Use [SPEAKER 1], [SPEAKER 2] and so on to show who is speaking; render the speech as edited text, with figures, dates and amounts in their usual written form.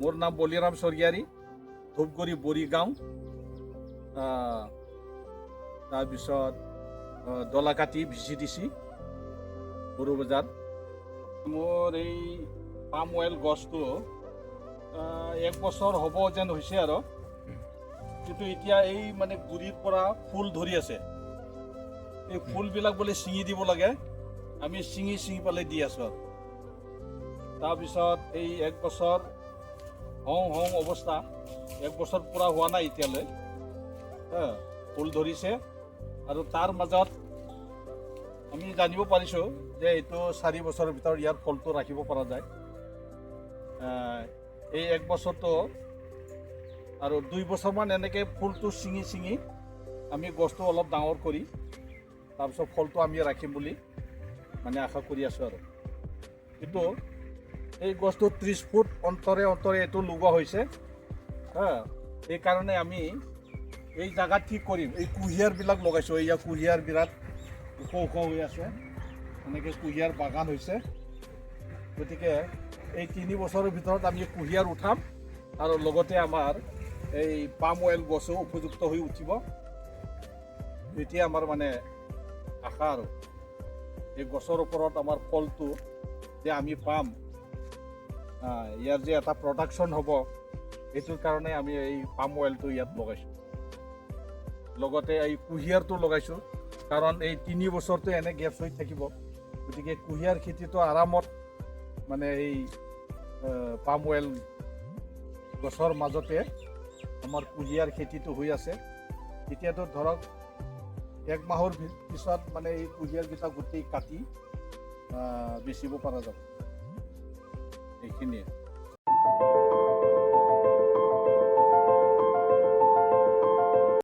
[SPEAKER 1] মোৰ নাম বলিৰাম স্বৰ্গীয়াৰী, ধূপগুৰি বৰিগাঁও, তাৰপিছত দলাকাটি VCDC সৰু বজাৰ। মোৰ এই পাম অইল গছটো 1 বছৰ হ'ব যেন হৈছে আৰু, কিন্তু এতিয়া এই মানে গুৰিৰ পৰা ফুল ধৰি আছে। এই ফুলবিলাক বোলে ছিঙি দিব লাগে, আমি ছিঙি পেলাই দি আছোঁ আৰু। তাৰপিছত এই 1 বছৰ হওঁ অৱস্থা, 1 বছৰ পূৰা হোৱা নাই এতিয়ালৈ, ফুল ধৰিছে। আৰু তাৰ মাজত আমি জানিব পাৰিছোঁ যে এইটো 4 বছৰৰ ভিতৰত ইয়াৰ ফলটো ৰাখিব পৰা যায়। এই 1 বছৰটো আৰু 2 বছৰমান এনেকৈ ফুলটো ছিঙি আমি গছটো অলপ ডাঙৰ কৰি তাৰপিছত ফলটো আমি ৰাখিম বুলি মানে আশা কৰি আছোঁ আৰু। কিন্তু এই গছটো 30 ফুট অন্তৰে এইটো লগোৱা হৈছে। সেইকাৰণে আমি এই জাগাত কি কৰিম, এই কুঁহিয়াৰবিলাক লগাইছোঁ। এয়া কুঁহিয়াৰ বিৰাট ওখ হৈ আছে, এনেকৈ কুঁহিয়াৰ বাগান হৈছে। গতিকে এই 3 বছৰৰ ভিতৰত আমি কুঁহিয়াৰ উঠাম আৰু লগতে আমাৰ এই পাম অইল গছো উপযুক্ত হৈ উঠিব। এতিয়া আমাৰ মানে আশা আৰু এই গছৰ ওপৰত আমাৰ ফলটো যে আমি পাম, ইয়াৰ যে এটা প্ৰডাকশ্যন হ'ব, এইটোৰ কাৰণে আমি এই পাম অইলটো ইয়াত লগাইছোঁ। লগতে এই কুঁহিয়াৰটো লগাইছোঁ, কাৰণ এই 3 বছৰটো এনে গেছ হৈ থাকিব। গতিকে কুঁহিয়াৰ খেতিটো আৰামত মানে এই পাম অইল গছৰ মাজতে আমাৰ কুঁহিয়াৰ খেতিটো হৈ আছে। এতিয়াতো ধৰক 1 মাহৰ পিছত মানে এই কুঁহিয়াৰকেইটা গোটেই কাটি বেচিব পৰা যাব। এইখিনিয়ে।